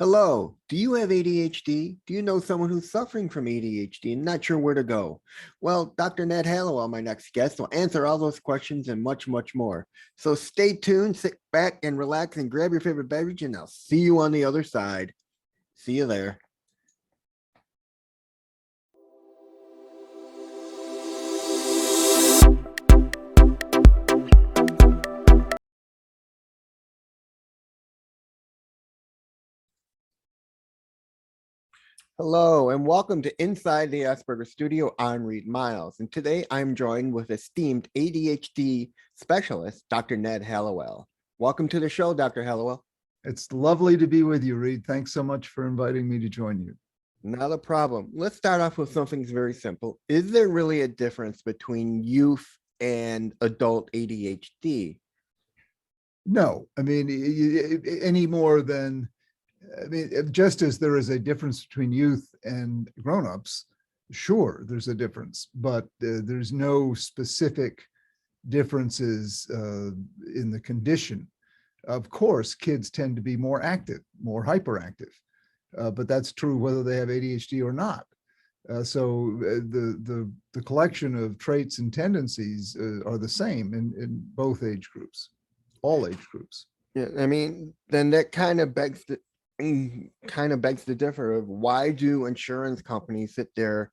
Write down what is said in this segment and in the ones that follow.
Hello, do you have ADHD? Do you know someone who's suffering from ADHD and not sure where to go? Well, Dr. Ned Hallowell, my next guest, will answer all those questions and much, much more. So stay tuned, sit back and relax and grab your favorite beverage, and I'll see you on the other side. See you there. Hello, and welcome to Inside the Asperger Studio. I'm Reed Miles, and today I'm joined with esteemed ADHD specialist, Dr. Ned Hallowell. Welcome to the show, Dr. Hallowell. It's lovely to be with you, Reed. Thanks so much for inviting me to join you. Not a problem. Let's start off with something very simple. Is there really a difference between youth and adult ADHD? No, I mean, any more than, just as there is a difference between youth and grown-ups, sure, there's a difference, but there's no specific differences in the condition. Of course, kids tend to be more active, more hyperactive, but that's true whether they have ADHD or not. The collection of traits and tendencies are the same in both age groups, all age groups. Yeah, I mean, then that kind of begs the differ of why do insurance companies sit there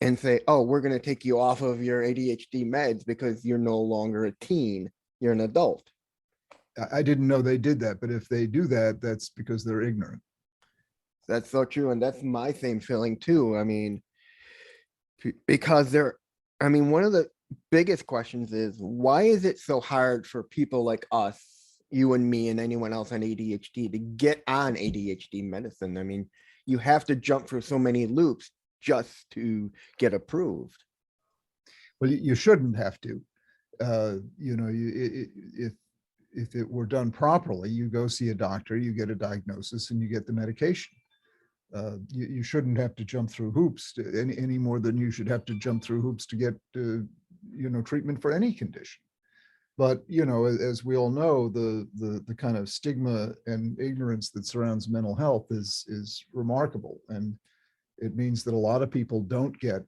and say, oh, we're going to take you off of your ADHD meds because you're no longer a teen, you're an adult. I didn't know they did that, but if they do that, that's because they're ignorant. That's so true. And that's my same feeling too. I mean, because one of the biggest questions is why is it so hard for people like us, you and me and anyone else on ADHD to get on ADHD medicine? I mean, you have to jump through so many loops just to get approved. Well, you shouldn't have to. If it were done properly, you go see a doctor, you get a diagnosis, and you get the medication. You shouldn't have to jump through hoops any more than you should have to jump through hoops to get treatment for any condition. But as we all know, the kind of stigma and ignorance that surrounds mental health is remarkable, and it means that a lot of people don't get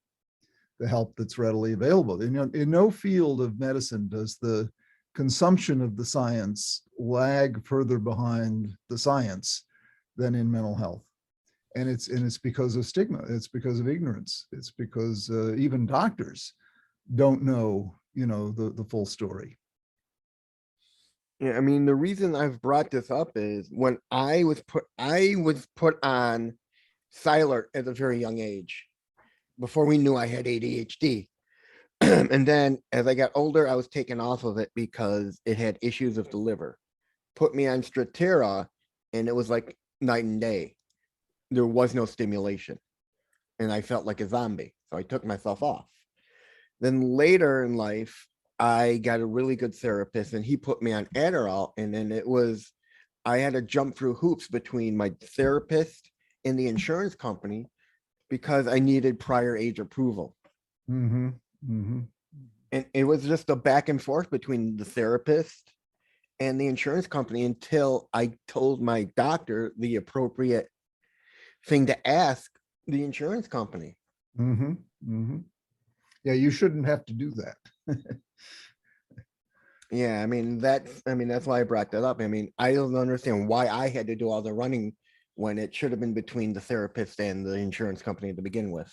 the help that's readily available. In no field of medicine does the consumption of the science lag further behind the science than in mental health. And it's because of stigma. It's because of ignorance. It's because even doctors don't know, the full story. Yeah, I mean, the reason I've brought this up is when I was put on Silert at a very young age, before we knew I had ADHD. And then as I got older, I was taken off of it because it had issues with the liver. Put me on Strattera, and it was like night and day. There was no stimulation, and I felt like a zombie. So I took myself off. Then later in life, I got a really good therapist, and he put me on Adderall. And then I had to jump through hoops between my therapist and the insurance company because I needed prior age approval. Mm-hmm. Mm-hmm. And it was just a back and forth between the therapist and the insurance company until I told my doctor the appropriate thing to ask the insurance company. Mm-hmm. Mm-hmm. Yeah, you shouldn't have to do that. Yeah, I mean, that's why I brought that up. I mean, I don't understand why I had to do all the running when it should have been between the therapist and the insurance company to begin with.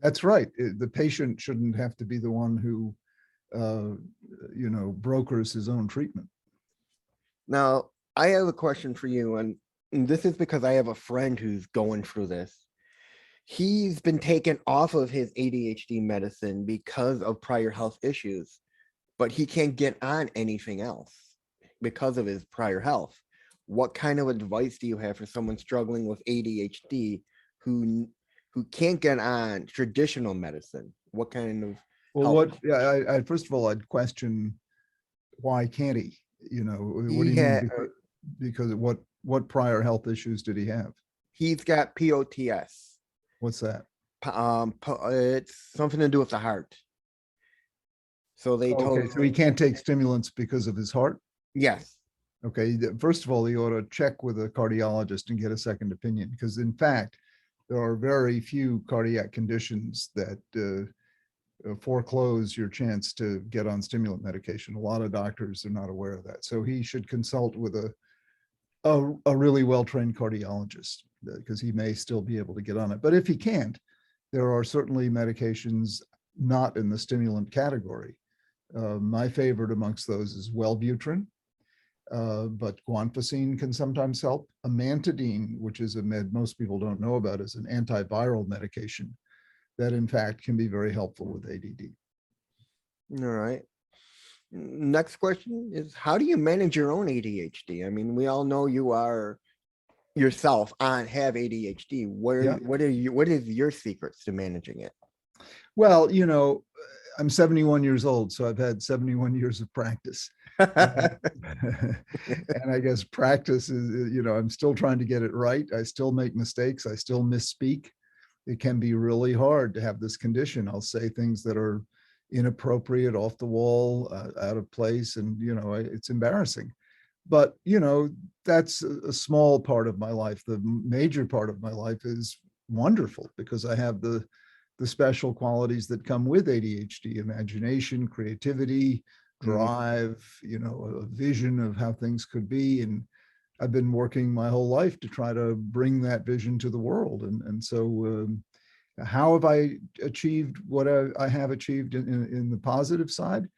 That's right. The patient shouldn't have to be the one who, brokers his own treatment. Now, I have a question for you, and this is because I have a friend who's going through this. He's been taken off of his ADHD medicine because of prior health issues, but he can't get on anything else because of his prior health. What kind of advice do you have for someone struggling with ADHD who can't get on traditional medicine? What kind of help? I first of all, I'd question why can't he? What do you mean? Because what prior health issues did he have? He's got POTS. What's that? It's something to do with the heart. So they told him. So he can't take stimulants because of his heart? Yes. Okay, first of all, you ought to check with a cardiologist and get a second opinion, because in fact, there are very few cardiac conditions that foreclose your chance to get on stimulant medication. A lot of doctors are not aware of that. So he should consult with a really well-trained cardiologist, because he may still be able to get on it. But if he can't, there are certainly medications not in the stimulant category. My favorite amongst those is Wellbutrin, but guanfacine can sometimes help. Amantadine, which is a med most people don't know about, is an antiviral medication that in fact can be very helpful with ADD. All right. Next question is, how do you manage your own ADHD? I mean, we all know you are yourself have ADHD. Yeah. What is your secrets to managing it? Well, you know, I'm 71 years old, so I've had 71 years of practice. And I guess practice is, you know, I'm still trying to get it right. I still make mistakes. I still misspeak. It can be really hard to have this condition. I'll say things that are inappropriate, off the wall, out of place, and, you know, it's embarrassing. But, you know, that's a small part of my life. The major part of my life is wonderful, because I have the special qualities that come with ADHD: imagination, creativity, drive, you know, a vision of how things could be. And I've been working my whole life to try to bring that vision to the world. And so how have I achieved what I have achieved in the positive side?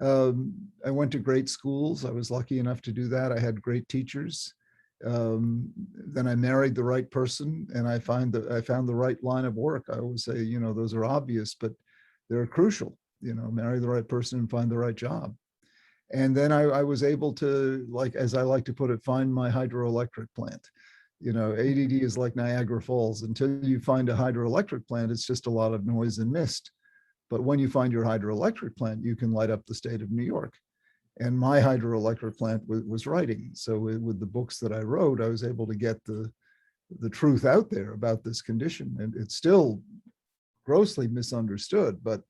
I went to great schools. I was lucky enough to do that. I had great teachers. Then I married the right person, and I found the right line of work. I always say, you know, those are obvious, but they're crucial. You know, marry the right person and find the right job. And then I was able to, like, as I like to put it, find my hydroelectric plant. You know, ADD is like Niagara Falls. Until you find a hydroelectric plant, it's just a lot of noise and mist. But when you find your hydroelectric plant, you can light up the state of New York. And my hydroelectric plant was writing. So with the books that I wrote, I was able to get the truth out there about this condition. And it's still grossly misunderstood, but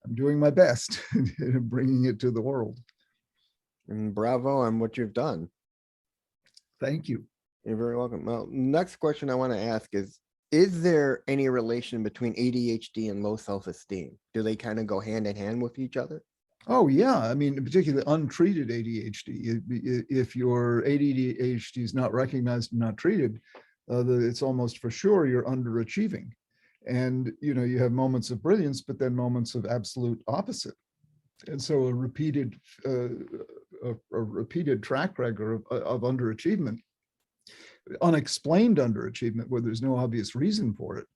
I'm doing my best in bringing it to the world. And bravo on what you've done. Thank you. You're very welcome. Well, next question I want to ask is there any relation between ADHD and low self-esteem? Do they kind of go hand in hand with each other? Oh, yeah. I mean, particularly untreated ADHD. If your ADHD is not recognized and not treated, it's almost for sure you're underachieving. And, you know, you have moments of brilliance, but then moments of absolute opposite. And so a repeated track record of underachievement, unexplained underachievement, where there's no obvious reason for it,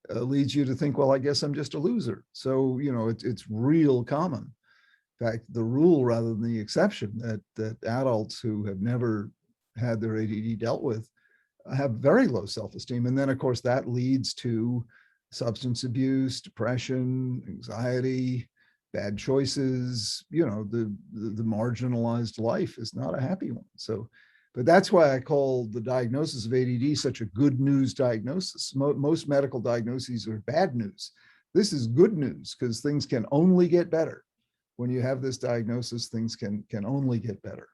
leads you to think, well, I guess I'm just a loser. So, you know, it's real common. In fact, the rule rather than the exception, that adults who have never had their ADD dealt with have very low self-esteem. And then, of course, that leads to substance abuse, depression, anxiety, bad choices. You know, the marginalized life is not a happy one. So, but that's why I call the diagnosis of ADD such a good news diagnosis. Most medical diagnoses are bad news. This is good news, because things can only get better. When you have this diagnosis, things can only get better.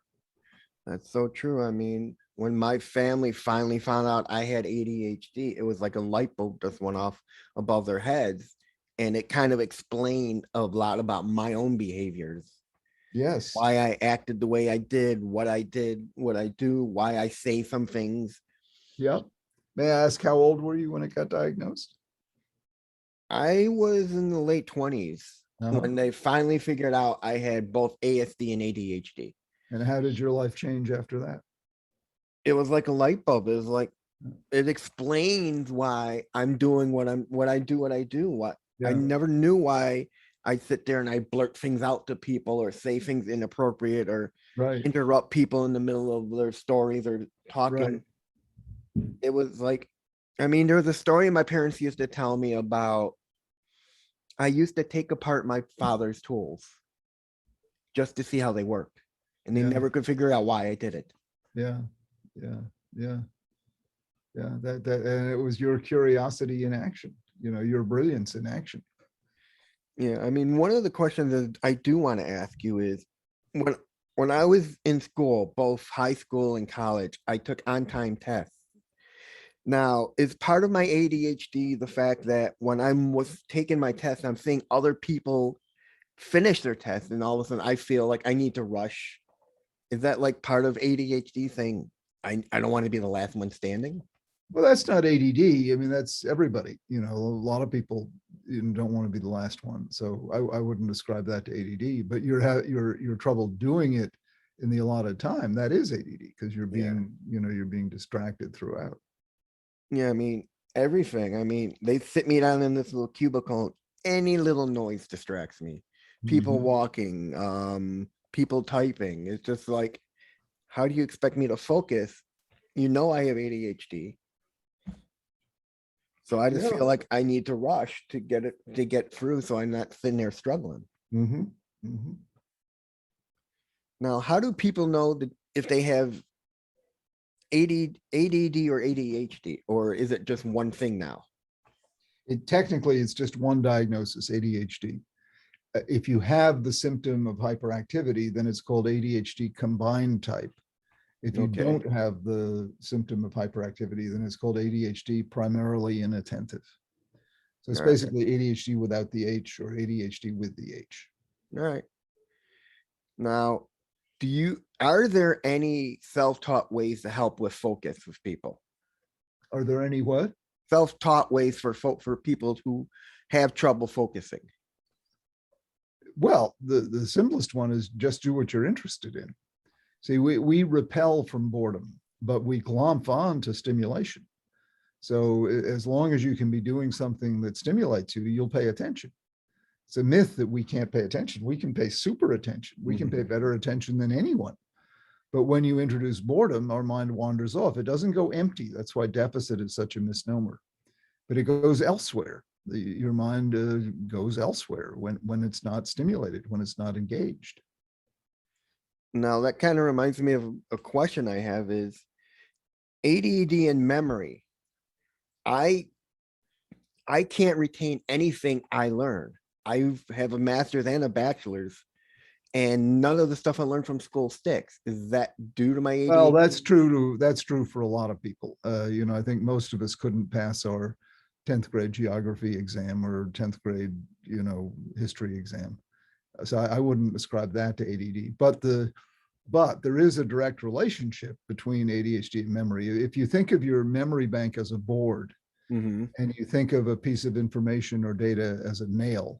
That's so true. I mean, when my family finally found out I had ADHD, it was like a light bulb just went off above their heads. And it kind of explained a lot about my own behaviors. Yes. Why I acted the way I did, what I do, why I say some things. Yep. May I ask, how old were you when it got diagnosed? I was in the late 20s when they finally figured out I had both ASD and ADHD. And how did your life change after that? It was like a light bulb. It was like, it explains why I'm doing what I do. I never knew why I sit there and I blurt things out to people or say things inappropriate or interrupt people in the middle of their stories or talking. It was like, I mean, there was a story my parents used to tell me about. I used to take apart my father's tools just to see how they worked. And they never could figure out why I did it. Yeah. That and it was your curiosity in action, you know, your brilliance in action. Yeah, I mean, one of the questions that I do want to ask you is, when I was in school, both high school and college, I took on-time tests. Now, is part of my ADHD the fact that when I was taking my test, I'm seeing other people finish their test, and all of a sudden I feel like I need to rush? Is that like part of ADHD saying I don't want to be the last one standing? Well, that's not ADD. I mean, that's everybody. A lot of people don't want to be the last one. So I wouldn't describe that to ADD. But your trouble doing it in the allotted time, that is ADD, because Yeah. you're being distracted throughout. Yeah, I mean, everything. I mean, they sit me down in this little cubicle. Any little noise distracts me. People Mhm. walking, people typing. It's just like, how do you expect me to focus? I have ADHD. So I just Yeah. feel like I need to rush to get through so I'm not sitting there struggling. Hmm. Hmm. Now, how do people know that if they have ADD or ADHD, or is it just one thing now? Technically, it's just one diagnosis, ADHD. If you have the symptom of hyperactivity, then it's called ADHD combined type. If you Okay. don't have the symptom of hyperactivity, then it's called ADHD primarily inattentive. So it's All right. basically ADHD without the H or ADHD with the H. All right. Now, are there any self-taught ways to help with focus with people? Are there any what? Self-taught ways for people who have trouble focusing. Well, the simplest one is just do what you're interested in. See, we repel from boredom, but we glomp on to stimulation. So as long as you can be doing something that stimulates you, you'll pay attention. It's a myth that we can't pay attention. We can pay super attention. We can pay better attention than anyone. But when you introduce boredom, our mind wanders off. It doesn't go empty. That's why deficit is such a misnomer. But it goes elsewhere. Your mind goes elsewhere when it's not stimulated, when it's not engaged. Now that kind of reminds me of a question I have is ADD and memory. I I can't retain anything I learn. I have a master's and a bachelor's, and none of the stuff I learned from school sticks. Is that due to my Well, ADHD? that's true for a lot of people. I think most of us couldn't pass our 10th grade geography exam or 10th grade, history exam. So I wouldn't ascribe that to ADD. But there is a direct relationship between ADHD and memory. If you think of your memory bank as a board Mm-hmm. and you think of a piece of information or data as a nail,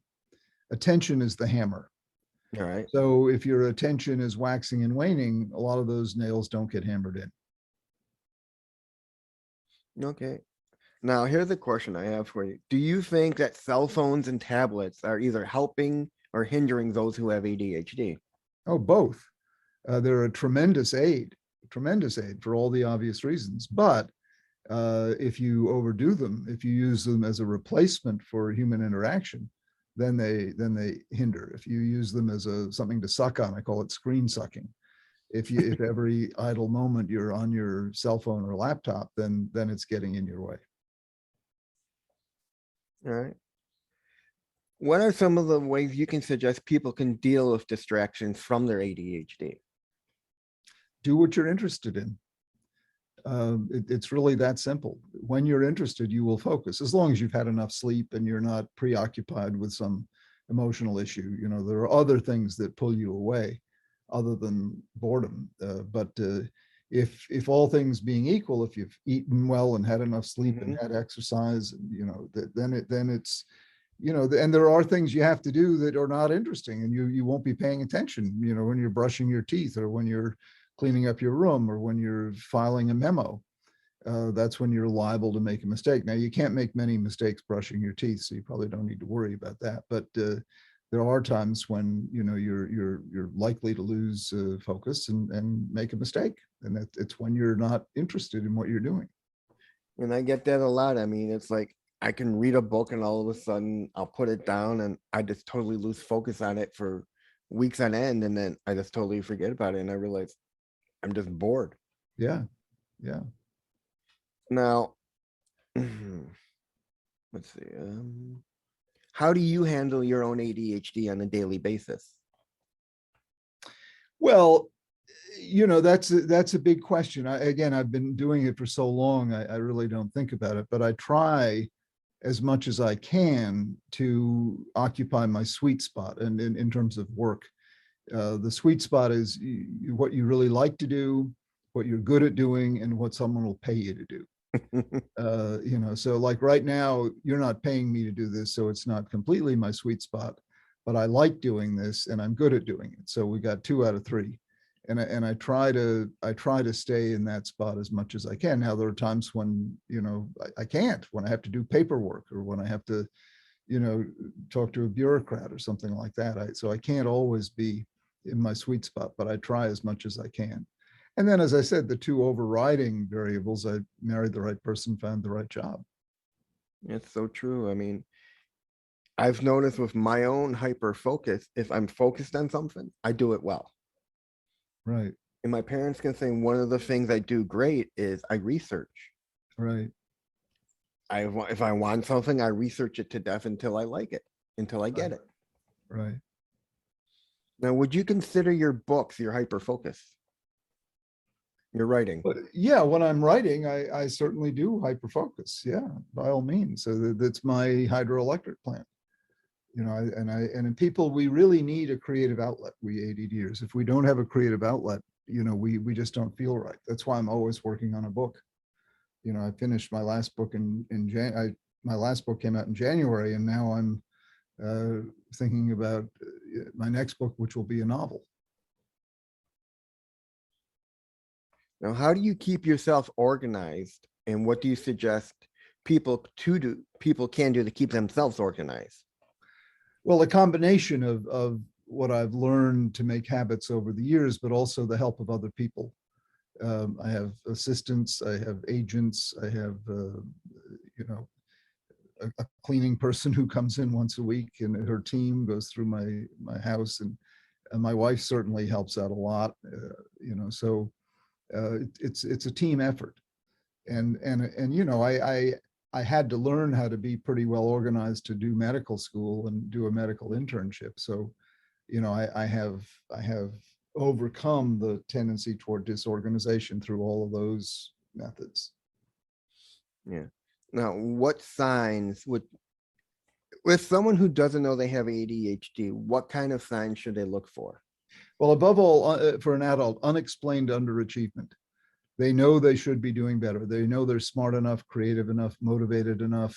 attention is the hammer. All right. So if your attention is waxing and waning, a lot of those nails don't get hammered in. Okay. Now, here's a question I have for you. Do you think that cell phones and tablets are either helping or hindering those who have ADHD? Oh, both. They're a tremendous aid for all the obvious reasons. But if you overdo them, if you use them as a replacement for human interaction, then they hinder. If you use them as something to suck on, I call it screen sucking. If every idle moment you're on your cell phone or laptop, then it's getting in your way. All right. What are some of the ways you can suggest people can deal with distractions from their ADHD? Do what you're interested in. It's really that simple. When you're interested, you will focus as long as you've had enough sleep and you're not preoccupied with some emotional issue. There are other things that pull you away other than boredom. But if all things being equal, if you've eaten well and had enough sleep and Mhm. had exercise, then it's and there are things you have to do that are not interesting, and you won't be paying attention. When you're brushing your teeth, or when you're cleaning up your room, or when you're filing a memo. That's when you're liable to make a mistake. Now, you can't make many mistakes brushing your teeth, so you probably don't need to worry about that. But there are times when you're likely to lose focus and make a mistake, and it's when you're not interested in what you're doing. And I get that a lot. I mean, it's like I can read a book and all of a sudden I'll put it down and I just totally lose focus on it for weeks on end. And then I just totally forget about it. And I realize I'm just bored. Yeah, yeah. Now, let's see. How do you handle your own ADHD on a daily basis? Well, that's a big question. Again, I've been doing it for so long, I really don't think about it, but I try as much as I can to occupy my sweet spot. And in terms of work, the sweet spot is what you really like to do, what you're good at doing, and what someone will pay you to do. So like right now, you're not paying me to do this, so it's not completely my sweet spot, but I like doing this and I'm good at doing it. So we got 2 out of 3. And I try to stay in that spot as much as I can. Now there are times when, I can't, when I have to do paperwork or when I have to, talk to a bureaucrat or something like that. So I can't always be in my sweet spot, but I try as much as I can. And then, as I said, the 2 overriding variables, I married the right person, found the right job. It's so true. I mean, I've noticed with my own hyper focus, if I'm focused on something, I do it well. Right, And my parents can say one of the things I do great is I research. right. If I want something, I research it to death until I like it, until I get Right. it. Right. Now, would you consider your books your hyper focus? Your writing? But yeah, when I'm writing, I certainly do hyper focus. Yeah, by all means. So that's my hydroelectric plant. And in people, we really need a creative outlet. We ADDers. If we don't have a creative outlet, we just don't feel right. That's why I'm always working on a book. I finished my last book my last book came out in January, and now I'm thinking about my next book, which will be a novel. Now, how do you keep yourself organized, and what do you suggest people can do to keep themselves organized? Well, a combination of what I've learned to make habits over the years, but also the help of other people. I have assistants, I have agents, I have, a cleaning person who comes in once a week, and her team goes through my house, and my wife certainly helps out a lot. So it's a team effort, and I had to learn how to be pretty well organized to do medical school and do a medical internship. So, I have overcome the tendency toward disorganization through all of those methods. Yeah. Now, what signs would, with someone who doesn't know they have ADHD, what kind of signs should they look for? Well, above all, for an adult, unexplained underachievement. They know they should be doing better. They know they're smart enough, creative enough, motivated enough.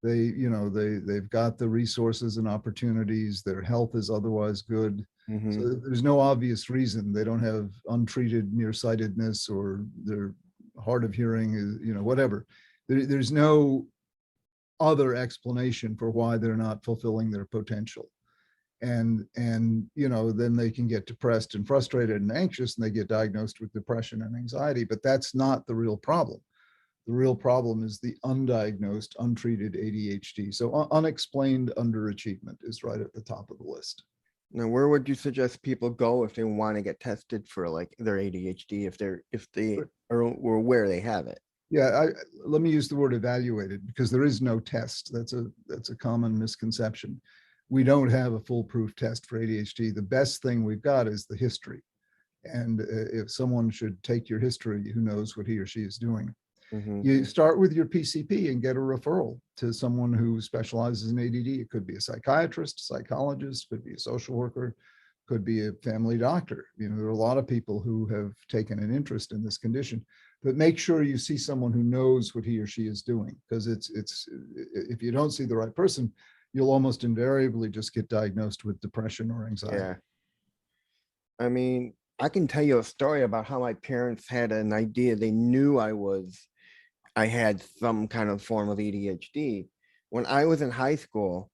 They've got the resources and opportunities. Their health is otherwise good. So there's no obvious reason they don't have untreated nearsightedness, or their hard of hearing is, whatever. There's no other explanation for why they're not fulfilling their potential. And then they can get depressed and frustrated and anxious, and they get diagnosed with depression and anxiety. But that's not the real problem. The real problem is the undiagnosed, untreated ADHD. So unexplained underachievement is right at the top of the list. Now, where would you suggest people go if they want to get tested for like their ADHD, if they are aware they have it? Yeah, let me use the word evaluated, because there is no test. That's a common misconception. We don't have a foolproof test for ADHD. The best thing we've got is the history. And if someone should take your history, who knows what he or she is doing. You start with your PCP and get a referral to someone who specializes in ADD. It could be a psychiatrist, psychologist, could be a social worker, could be a family doctor. There are a lot of people who have taken an interest in this condition, but make sure you see someone who knows what he or she is doing, because if you don't see the right person, you'll almost invariably just get diagnosed with depression or anxiety. Yeah. I mean, I can tell you a story about how my parents had an idea. They knew I had some kind of form of ADHD. When I was in high school,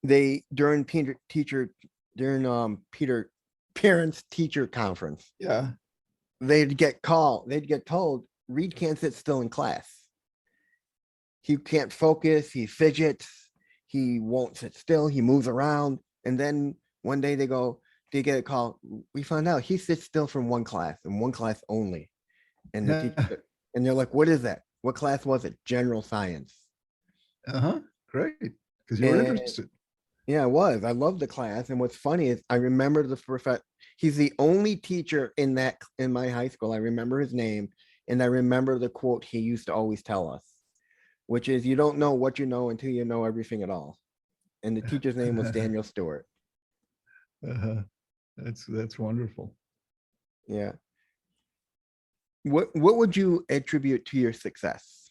during parents teacher conference, Yeah. they'd get told, Reed can't sit still in class. He can't focus, he fidgets, he won't sit still, he moves around. And then one day they get a call, we found out he sits still from one class and one class only. And the teacher, and they're like, what is that? What class was it? General science. Great. Because you were interested. Yeah, I was. I loved the class. And what's funny is I remember the professor, He's the only teacher in my high school. I remember his name, and I remember the quote he used to always tell us, which is, "You don't know what you know until you know everything at all." And the teacher's name was Daniel Stewart. Uh-huh. That's wonderful. Yeah. What would you attribute to your success?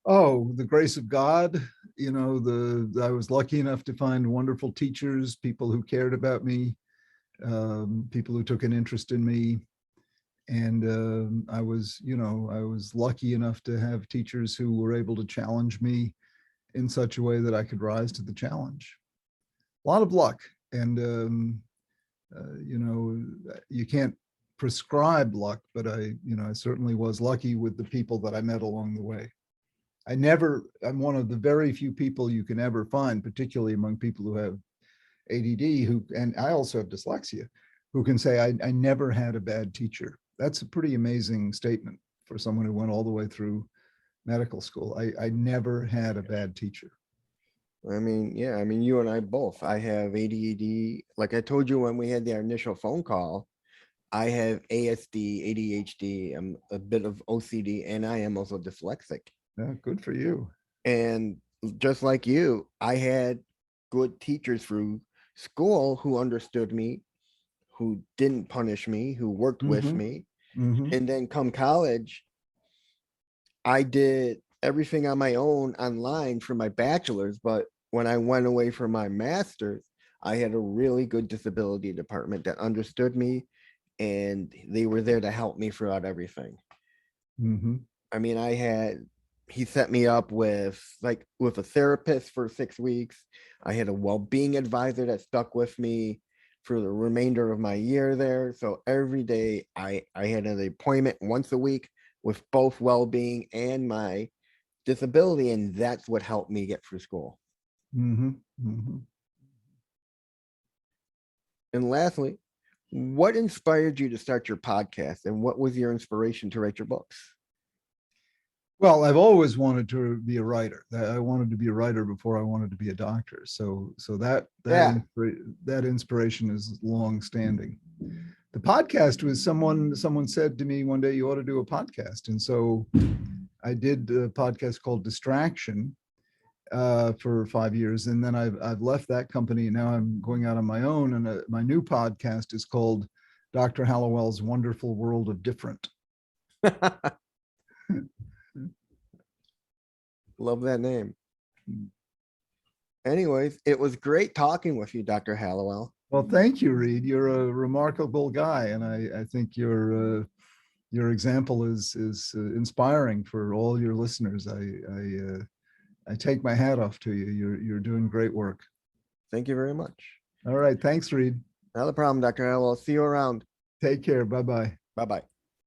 Oh, the grace of God. You know, I was lucky enough to find wonderful teachers, people who cared about me, people who took an interest in me. And I was lucky enough to have teachers who were able to challenge me in such a way that I could rise to the challenge. A lot of luck. And, you can't prescribe luck, but I certainly was lucky with the people that I met along the way. I'm one of the very few people you can ever find, particularly among people who have ADD, and I also have dyslexia, who can say, I never had a bad teacher. That's a pretty amazing statement for someone who went all the way through medical school. I never had a bad teacher. I mean, yeah, I mean, you and I both. I have ADD. Like I told you when we had the initial phone call, I have ASD, ADHD, I'm a bit of OCD, and I am also dyslexic. Yeah, good for you. And just like you, I had good teachers through school who understood me, who didn't punish me, who worked with Mm-hmm. me. Mm-hmm. And then come college, I did everything on my own online for my bachelor's. But when I went away for my master's, I had a really good disability department that understood me, and they were there to help me throughout everything. Mm-hmm. I mean, he set me up with a therapist for 6 weeks. I had a well-being advisor that stuck with me for the remainder of my year there. So every day I had an appointment once a week with both well-being and my disability, and that's what helped me get through school. Mm-hmm. Mm-hmm. And lastly, what inspired you to start your podcast, and what was your inspiration to write your books? Well, I've always wanted to be a writer. I wanted to be a writer before I wanted to be a doctor. So Yeah. that inspiration is long standing. The podcast was someone said to me one day, you ought to do a podcast. And so I did a podcast called Distraction for 5 years. And then I've left that company. Now I'm going out on my own. And my new podcast is called Dr. Hallowell's Wonderful World of Different. Love that name. Anyways, it was great talking with you, Dr. Hallowell. Well, thank you, Reed. You're a remarkable guy, and I think your example is inspiring for all your listeners. I take my hat off to you. You're doing great work. Thank you very much. All right, thanks, Reed. Not a problem, Dr. Hallowell. See you around. Take care. Bye bye. Bye-bye.